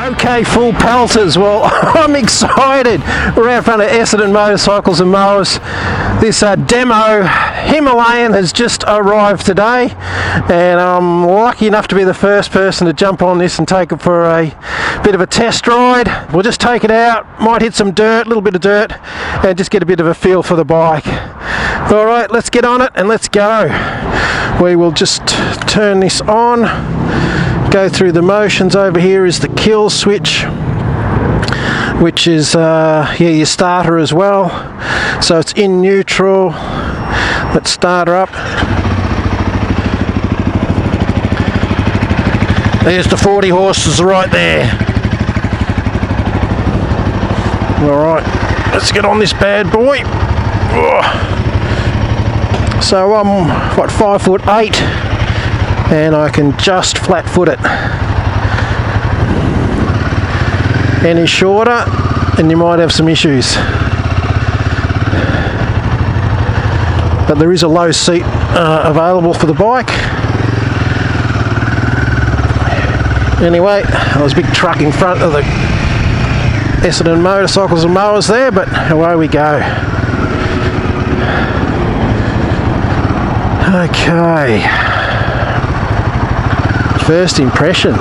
Okay, full pelters. Well, I'm excited. We're out front of Essendon Motorcycles and Mowers. This demo Himalayan has just arrived today, and I'm lucky enough to be the first person to jump on this and take it for a bit of a test ride. We'll just take it out, might hit some dirt, a little bit of dirt, and just get a bit of a feel for the bike. All right, let's get on it and let's go. We will just turn this on, go through the motions. Over here is the kill switch, which is your starter as well. So it's in neutral. Let's start her up. There's the 40 horses right there. Alright, let's get on this bad boy. So I'm, 5'8", and I can just flat foot it. Any shorter and you might have some issues. But there is a low seat available for the bike. Anyway, there was a big truck in front of the Essendon Motorcycles and Mowers there, but away we go. Okay. First impression.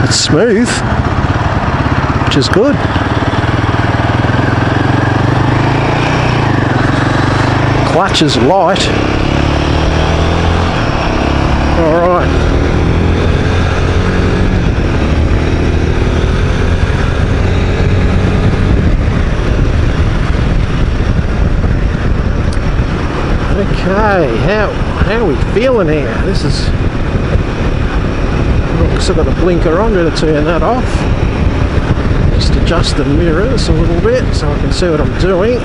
It's smooth, which is good. Clutch is light. Alright. Okay, how are we feeling here? This is... I've still got the blinker on, I'm going to turn that off. Just adjust the mirrors a little bit so I can see what I'm doing.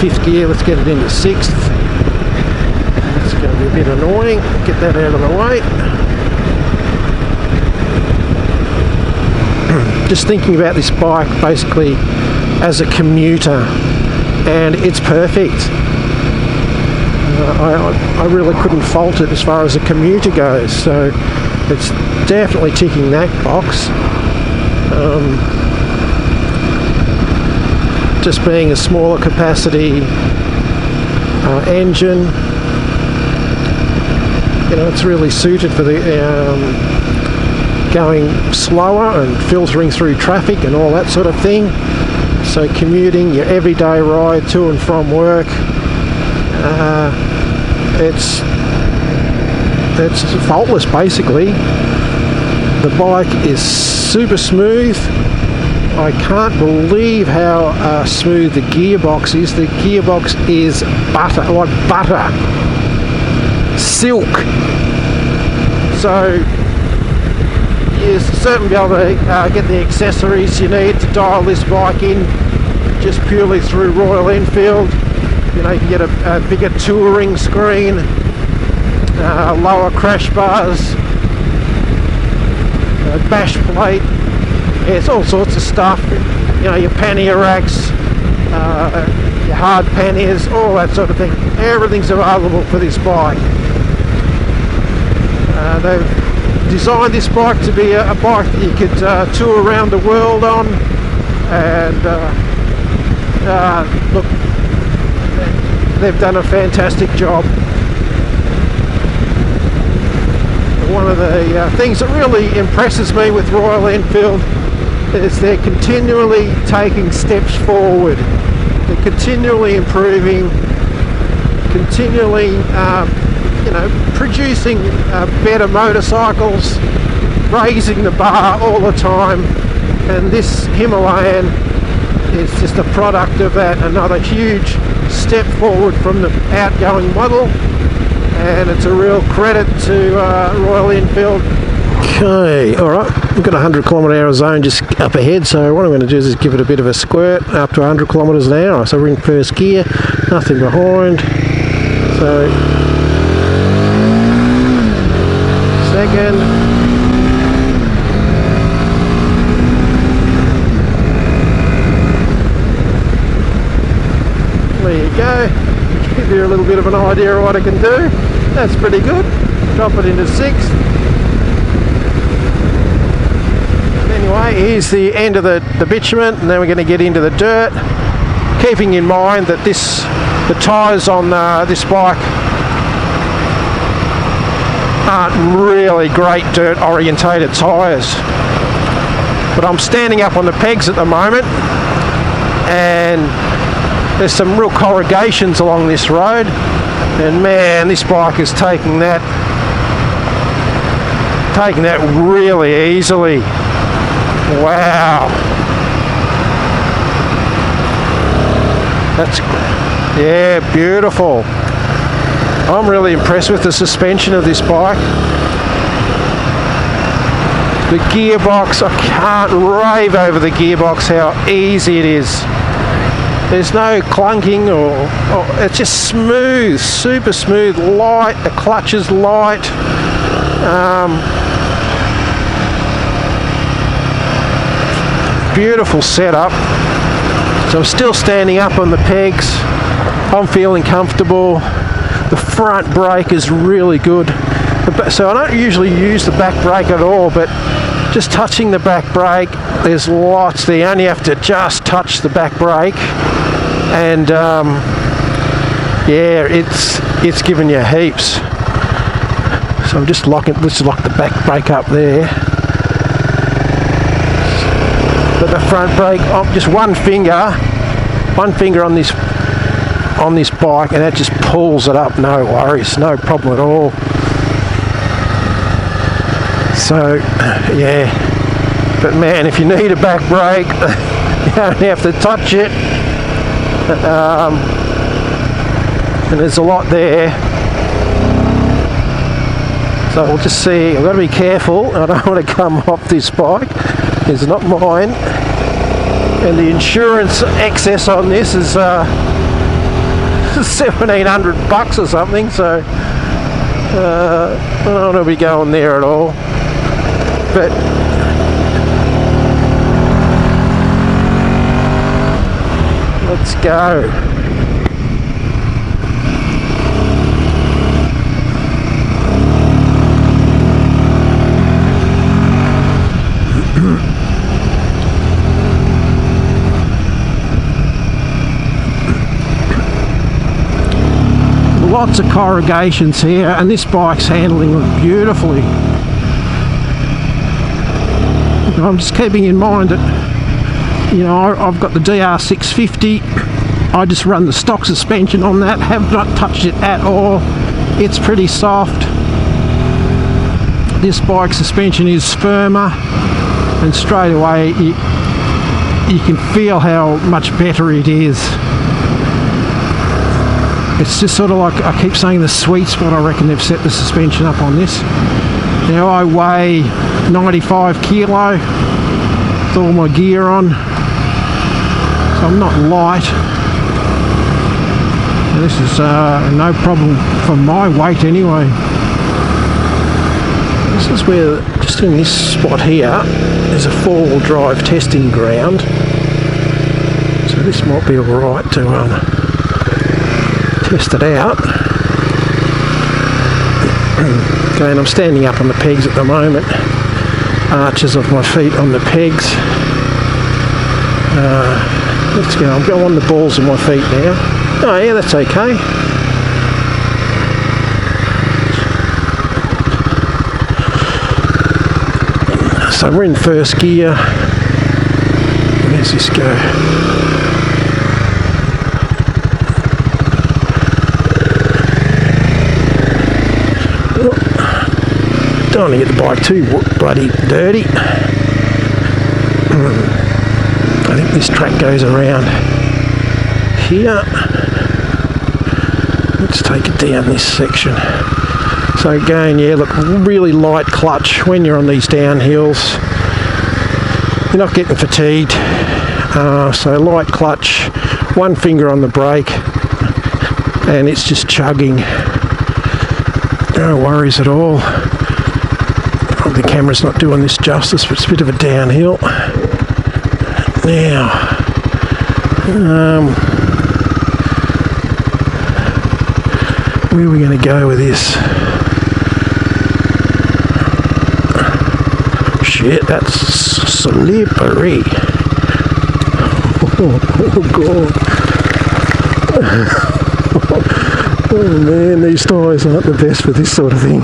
Fifth gear, let's get it into sixth. It's going to be a bit annoying. Get that out of the way. Just thinking about this bike basically as a commuter, and it's perfect. I really couldn't fault it as far as a commuter goes, so it's definitely ticking that box. Just being a smaller capacity engine, you know, it's really suited for the going slower and filtering through traffic and all that sort of thing. So commuting, your everyday ride to and from work, it's faultless basically. The bike is super smooth. I can't believe how smooth the gearbox is. The gearbox is butter, like butter. Silk. So you certainly be able to get the accessories you need to dial this bike in just purely through Royal Enfield. You know, you can get a bigger touring screen, lower crash bars, bash plate. It's all sorts of stuff, you know, your pannier racks, your hard panniers, all that sort of thing. Everything's available for this bike. They've designed this bike to be a bike that you could tour around the world on, and look, they've done a fantastic job. One of the things that really impresses me with Royal Enfield is they're continually taking steps forward. They're continually improving, continually, you know, producing better motorcycles, raising the bar all the time. And this Himalayan is just a product of that, another huge step forward from the outgoing model. And it's a real credit to Royal Enfield. Okay, alright, we've got a 100 km/h zone just up ahead, so what I'm going to do is give it a bit of a squirt up to 100 km/h. So we're in first gear, nothing behind. So, second. a little bit of an idea of what I can do. That's pretty good. Drop it into 6th. Anyway, here's the end of the bitumen, and then we're going to get into the dirt, keeping in mind that the tyres on this bike aren't really great dirt orientated tyres. But I'm standing up on the pegs at the moment, and there's some real corrugations along this road, and man, this bike is taking that really easily. Wow. That's, yeah, beautiful. I'm really impressed with the suspension of this bike. The gearbox, I can't rave over the gearbox how easy it is. There's no clunking or it's just smooth, super smooth, light, the clutch is light. Beautiful setup. So I'm still standing up on the pegs. I'm feeling comfortable. The front brake is really good. So I don't usually use the back brake at all, but just touching the back brake, there's lots there. You only have to just touch the back brake, and yeah, it's giving you heaps. So I'm just let's lock the back brake up there. But the front brake, just one finger on this bike, and that just pulls it up. No worries, no problem at all. So yeah, but man, if you need a back brake, you don't have to touch it, and there's a lot there. So we'll just see. I've got to be careful. I don't want to come off this bike. It's not mine, and the insurance excess on this is $1,700 or something. So I don't want to be going there at all. But let's go. Lots of corrugations here, and this bike's handling it beautifully. I'm just keeping in mind that, you know, I've got the DR650. I just run the stock suspension on that, have not touched it at all. It's pretty soft. This bike's suspension is firmer, and straight away you can feel how much better it is. It's just sort of like, I keep saying, the sweet spot. I reckon they've set the suspension up on this. Now I weigh 95 kilo with all my gear on, so I'm not light. And this is no problem for my weight anyway. This is where, just in this spot here, there's a four-wheel drive testing ground. So this might be alright to test it out. Okay, and I'm standing up on the pegs at the moment. Arches of my feet on the pegs. Let's go. I'll go on the balls of my feet now. Oh yeah, that's okay. So we're in first gear. Where's this go? Don't want to get the bike too bloody dirty. I think this track goes around here. Let's take it down this section. So again, yeah, look, really light clutch when you're on these downhills. You're not getting fatigued. So light clutch, one finger on the brake, and it's just chugging. No worries at all. The camera's not doing this justice, but it's a bit of a downhill. Now, Where are we going to go with this? Shit, that's slippery. Oh god. Oh man, these tyres aren't the best for this sort of thing.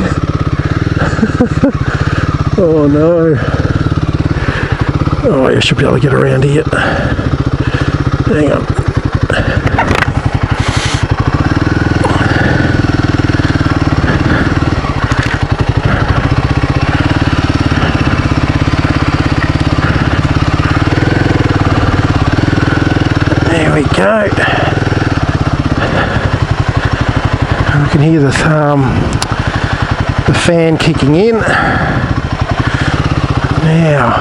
Oh no. Oh, I should be able to get around here. Hang on. There we go. I can hear the fan kicking in. Now,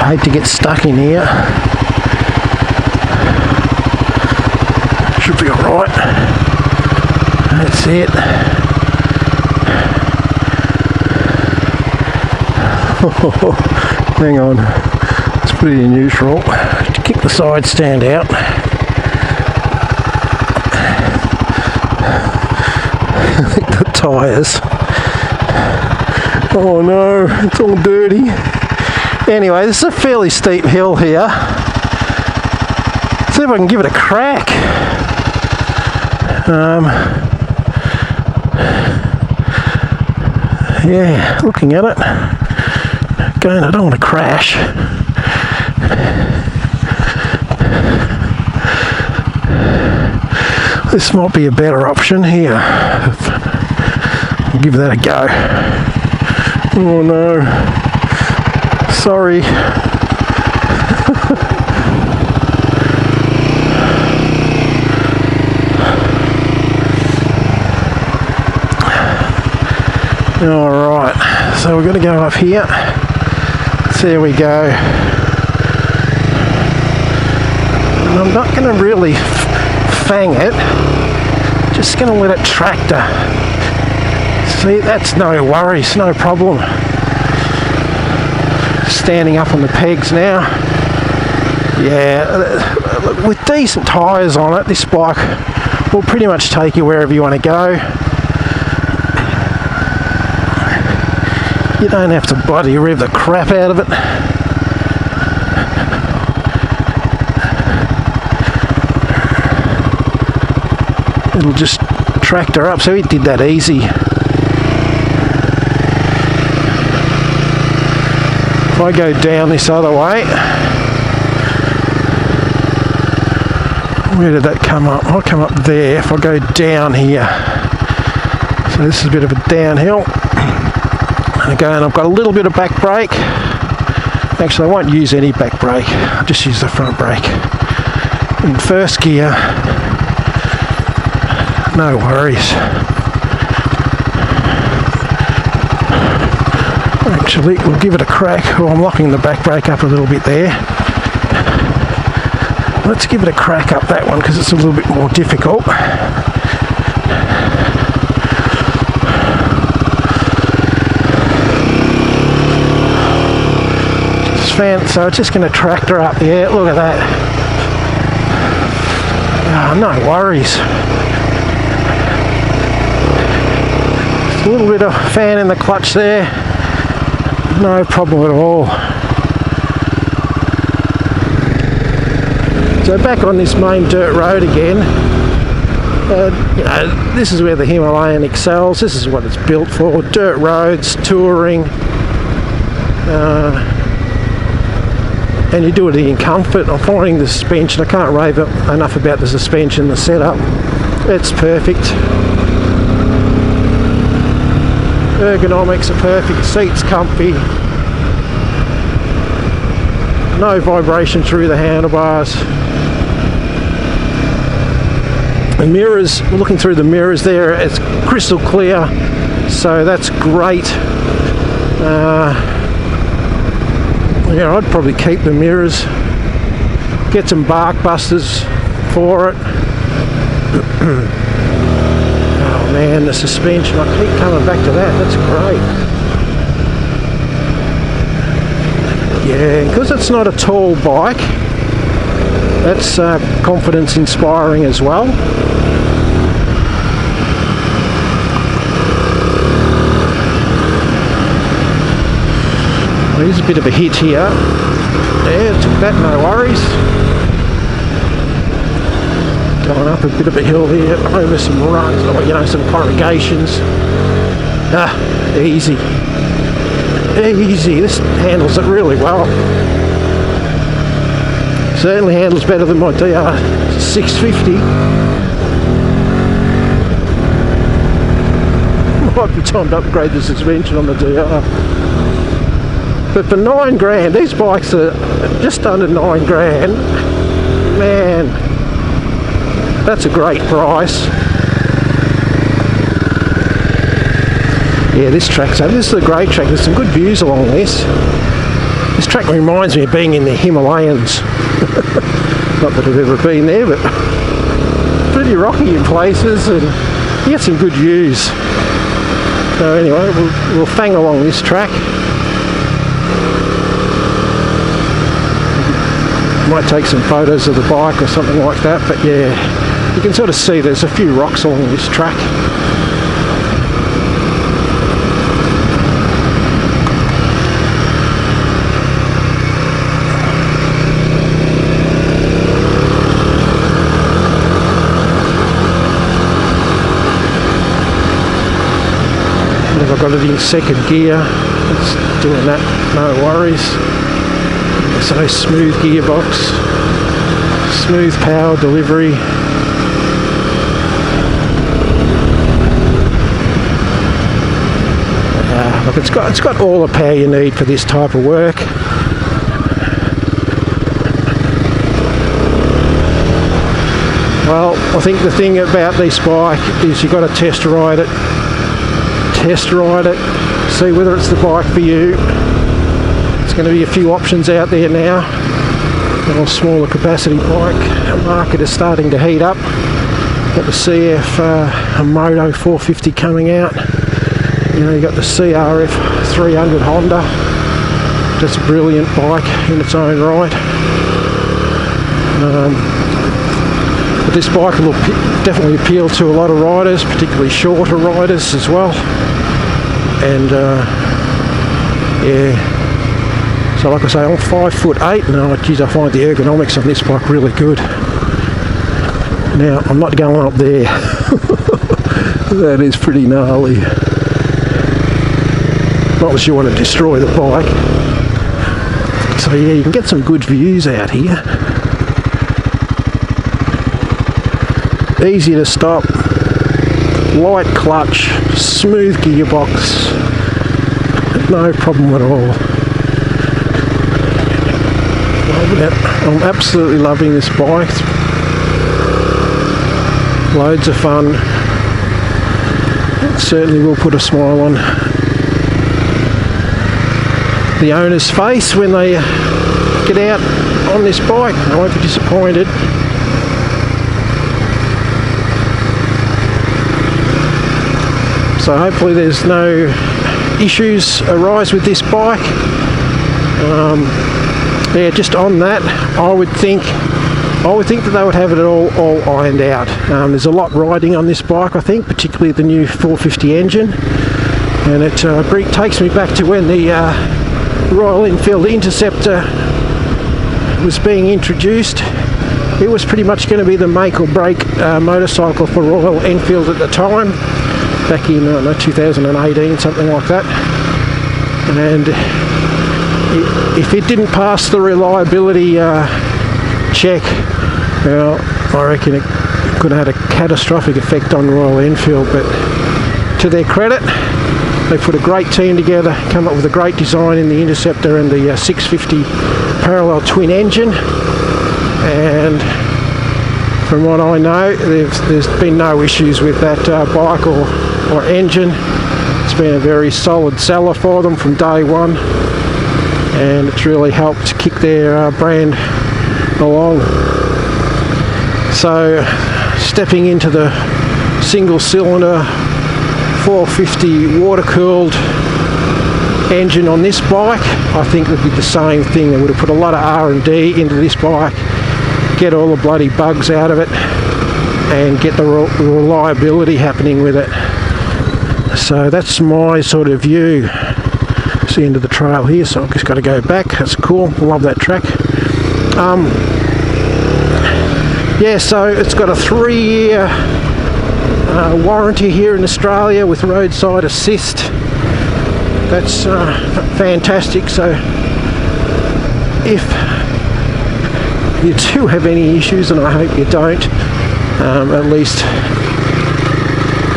I hate to get stuck in here. Should be alright. That's it. Hang on. Let's put it in neutral. Kick the side stand out. I think the tyres. Oh no, it's all dirty. Anyway, this is a fairly steep hill here. See if I can give it a crack. Yeah, looking at it. Again, I don't want to crash. This might be a better option here. I'll give that a go. Oh no. Sorry. Alright, so we're going to go up here. So there we go. And I'm not going to really fang it, just going to let it tractor. See, that's no worries, no problem. Standing up on the pegs now. Yeah, with decent tyres on it, this bike will pretty much take you wherever you want to go. You don't have to bloody rev the crap out of it. It'll just tractor up, so it did that easy. If I go down this other way, where did that come up? I'll come up there if I go down here. So this is a bit of a downhill. Again, I've got a little bit of back brake. Actually, I won't use any back brake. I'll just use the front brake. In first gear, no worries. Actually, we'll give it a crack. Oh, I'm locking the back brake up a little bit there. Let's give it a crack up that one because it's a little bit more difficult. So it's just going to tractor up. Yeah, look at that. Oh, no worries. A little bit of fan in the clutch there. No problem at all. So back on this main dirt road again. You know, this is where the Himalayan excels. This is what it's built for. Dirt roads, touring. And you do it in comfort. I'm finding the suspension, I can't rave enough about the suspension, the setup. It's perfect. Ergonomics are perfect, seats comfy. No vibration through the handlebars. The mirrors, looking through the mirrors there, it's crystal clear, so that's great. Yeah, I'd probably keep the mirrors, get some bark busters for it. Oh man, the suspension, I keep coming back to that, that's great. Yeah, because it's not a tall bike, that's confidence inspiring as well. Well, here's a bit of a hit here. Yeah, took that, no worries. Going up a bit of a hill here, over some runs, or you know, some corrugations. Easy. Easy, this handles it really well. Certainly handles better than my DR 650. Might be time to upgrade the suspension on the DR. But for 9 grand, these bikes are just under 9 grand. Man, that's a great price. Yeah, this track's over. This is a great track. There's some good views along this. This track reminds me of being in the Himalayas. Not that I've ever been there, but pretty rocky in places, and you get some good views. So anyway, we'll fang along this track. Might take some photos of the bike or something like that, but yeah, you can sort of see there's a few rocks along this track. I've got it in second gear, it's doing that, no worries. So smooth gearbox, smooth power delivery. Look, it's got all the power you need for this type of work. Well, I think the thing about this bike is you've got to test ride it, see whether it's the bike for you. There's going to be a few options out there now. A little smaller capacity bike. The market is starting to heat up. Got the CF Moto 450 coming out. You know, you got the CRF 300 Honda. That's a brilliant bike in its own right. But this bike will definitely appeal to a lot of riders, particularly shorter riders as well. And yeah. So like I say, I'm 5'8", and geez, I find the ergonomics on this bike really good. Now, I'm not going up there. That is pretty gnarly. Not unless you want to destroy the bike. So yeah, you can get some good views out here. Easy to stop. Light clutch. Smooth gearbox. No problem at all. I'm absolutely loving this bike. Loads of fun. It certainly will put a smile on the owner's face when they get out on this bike. I won't be disappointed. So hopefully there's no issues arise with this bike. Yeah, just on that, I would think that they would have it all ironed out. There's a lot riding on this bike, I think, particularly the new 450 engine, and it takes me back to when the Royal Enfield Interceptor was being introduced. It was pretty much going to be the make or break motorcycle for Royal Enfield at the time, back in 2018, something like that. And if it didn't pass the reliability check, well, I reckon it could have had a catastrophic effect on Royal Enfield. But to their credit, they put a great team together, come up with a great design in the Interceptor and the 650 parallel twin engine. And from what I know, there's been no issues with that bike or engine. It's been a very solid seller for them from day one, and it's really helped kick their brand along. So stepping into the single cylinder 450 water cooled engine on this bike, I think would be the same thing. They would have put a lot of R&D into this bike, get all the bloody bugs out of it, and get the reliability happening with it. So that's my sort of view. It's the end of the trail here, so I've just got to go back. That's cool. Love that track. Yeah, so it's got a 3-year warranty here in Australia with roadside assist. That's fantastic. So if you do have any issues, and I hope you don't, at least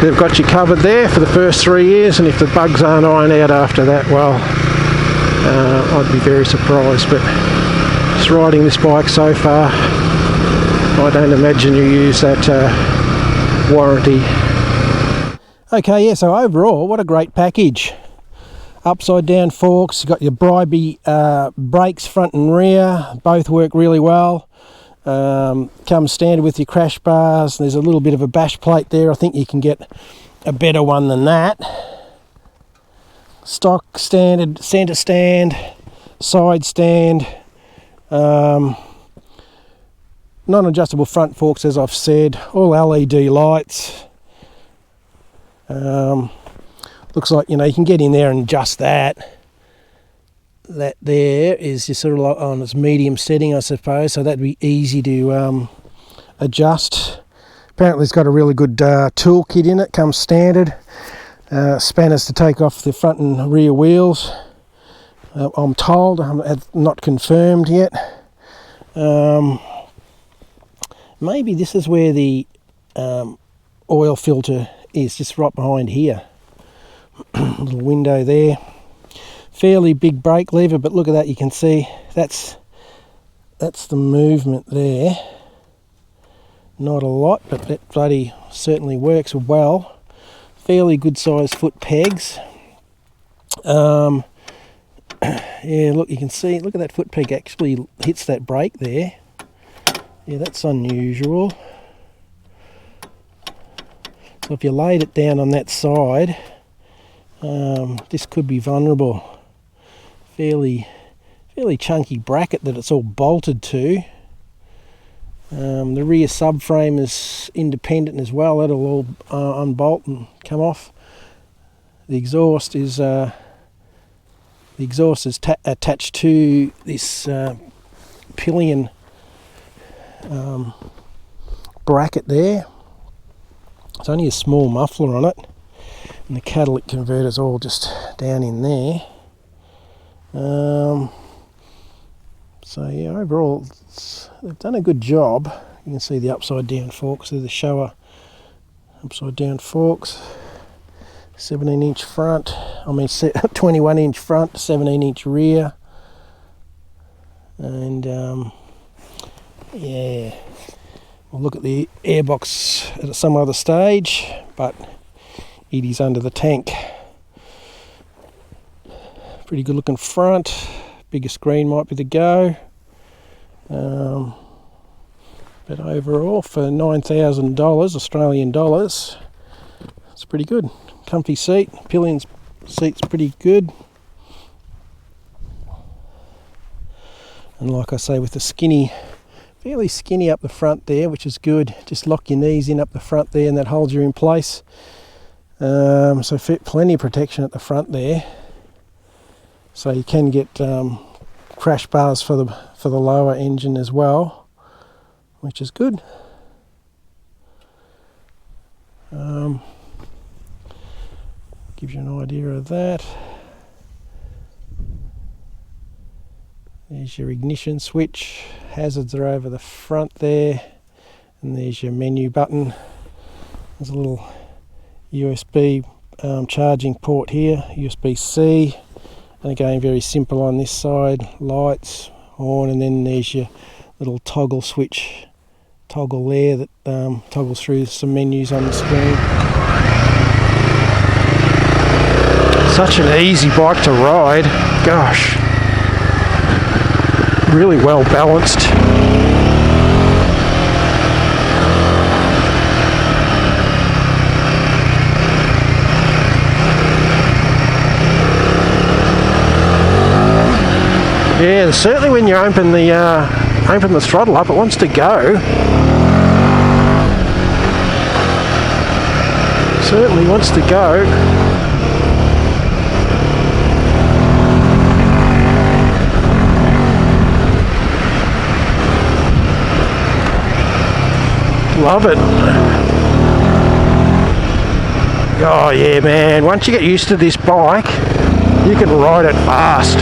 they've got you covered there for the first 3 years, and if the bugs aren't ironed out after that, well, I'd be very surprised. But just riding this bike so far, I don't imagine you use that warranty. Okay, yeah, so overall, what a great package. Upside down forks, you've got your Bribey brakes front and rear, both work really well. Comes standard with your crash bars. There's a little bit of a bash plate there. I think you can get a better one than that. Stock standard centre stand, side stand, non-adjustable front forks, as I've said, all LED lights. Looks like, you know, you can get in there and adjust that. That there is just sort of like on its medium setting, I suppose, so that'd be easy to adjust. Apparently it's got a really good tool kit in it, comes standard. Spanners to take off the front and rear wheels. I'm told, I'm not confirmed yet. Maybe this is where the oil filter is, just right behind here. Little window there. Fairly big brake lever, but look at that, you can see that's the movement there. Not a lot, but that bloody certainly works well. Fairly good sized foot pegs. Yeah, look, you can see, look at that foot peg actually hits that brake there. Yeah, that's unusual. So if you laid it down on that side, this could be vulnerable. Fairly chunky bracket that it's all bolted to. The rear subframe is independent as well. That'll all unbolt and come off. The exhaust is attached to this pillion bracket there. It's only a small muffler on it, and the catalytic converter's all just down in there. So yeah, overall they've done a good job. You can see the upside down forks, they're the Showa upside down forks. 17-inch front, 21-inch front, 17-inch rear, and yeah, we'll look at the airbox at some other stage, but it is under the tank. Pretty good looking front. Bigger screen might be the go. But overall, for $9,000 Australian dollars, it's pretty good. Comfy seat, pillion seat's pretty good. And like I say, with the fairly skinny up the front there, which is good. Just lock your knees in up the front there, and that holds you in place. So plenty of protection at the front there. So you can get crash bars for the lower engine as well, which is good. Gives you an idea of that. There's your ignition switch. Hazards are over the front there, and there's your menu button. There's a little USB charging port here, USB-C. And again, very simple on this side, lights, on, and then there's your little toggle switch, toggle there that toggles through some menus on the screen. Such an easy bike to ride, gosh. Really well balanced. Yeah, certainly when you open the throttle up, it wants to go. Certainly wants to go. Love it. Oh yeah, man. Once you get used to this bike, you can ride it fast.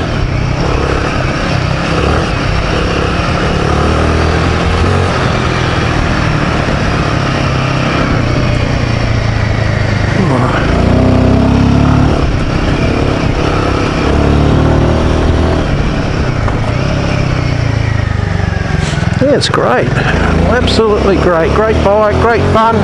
Yeah, it's great. Absolutely great. Great bike, great fun.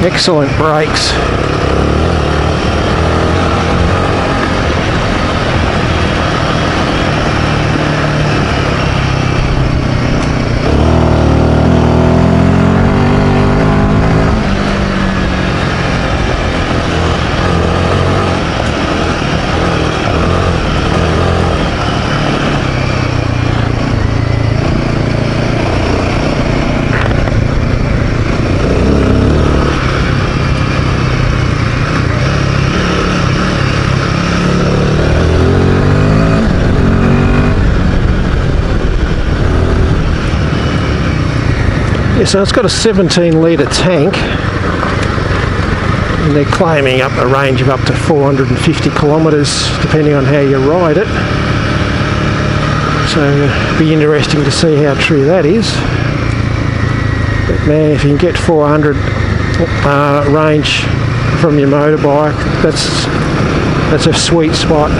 Excellent brakes. Yeah, so it's got a 17 litre tank, and they're claiming up a range of up to 450 kilometres depending on how you ride it. So it'll be interesting to see how true that is. But man, if you can get 400 range from your motorbike, that's a sweet spot.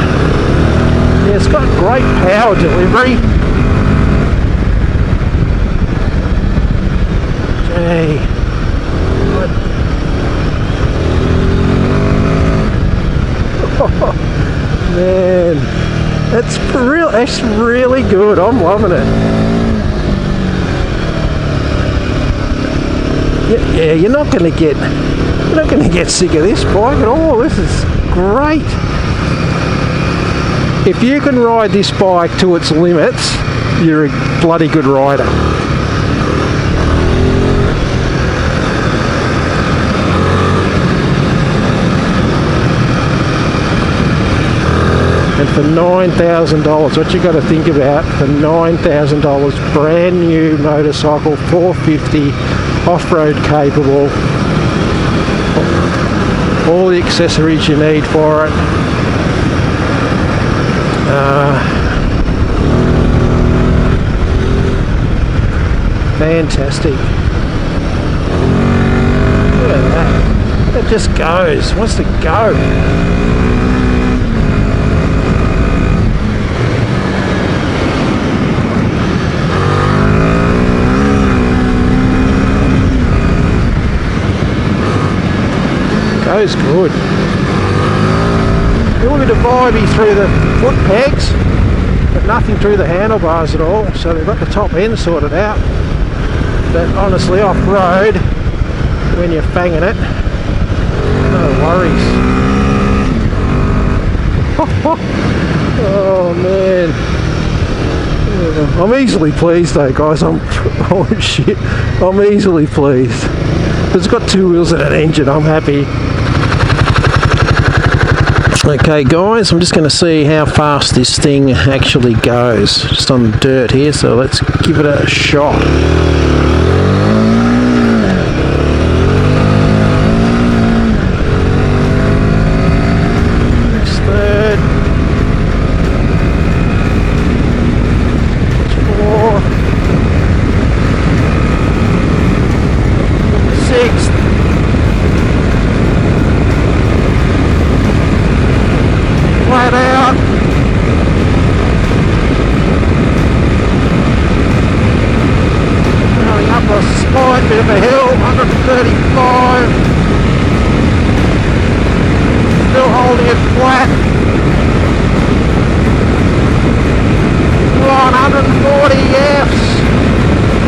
Yeah, it's got great power delivery. Hey. Oh, man, that's really good. I'm loving it. Yeah, you're not going to get sick of this bike at all. This is great. If you can ride this bike to its limits, you're a bloody good rider. And for $9,000, what you got to think about, for $9,000, brand new motorcycle, 450, off-road capable, all the accessories you need for it. Fantastic. Look at that. It just goes. Wants to go. Goes good. A little bit of vibey through the foot pegs, but nothing through the handlebars at all, so they've got the top end sorted out. But honestly, off-road, when you're fanging it, no worries. Oh man. I'm easily pleased though, guys. I'm easily pleased. It's got two wheels and an engine. I'm happy. Okay guys, I'm just going to see how fast this thing actually goes, just on the dirt here, so let's give it a shot. Next third. Fourth. Sixth. Flat out. Going up a slight bit of a hill, 135. Still holding it flat. We're on 140 Fs.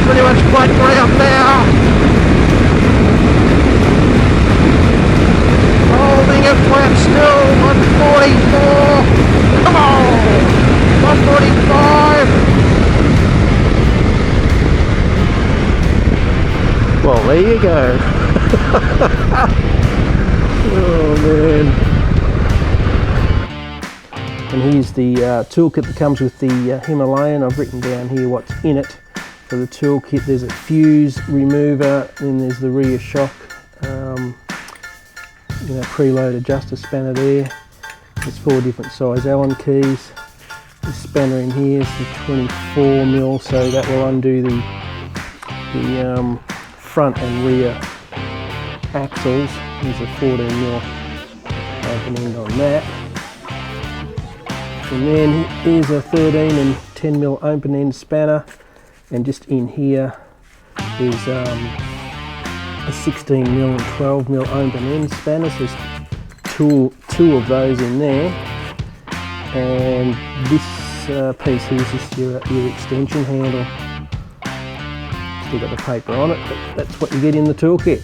Pretty much flat ground now. And here's the toolkit that comes with the Himalayan. I've written down here what's in it for the toolkit. There's a fuse remover, then there's the rear shock, preload adjuster spanner there. There's 4 different size Allen keys. The spanner in here is the 24mm, so that will undo the front and rear axles. There's a 14mm open end on that. And then here's a 13 and 10mm open end spanner, and just in here there's a 16mm and 12mm open end spanners. There's two of those in there, and this piece here is just your extension handle. Still got the paper on it, but that's what you get in the toolkit.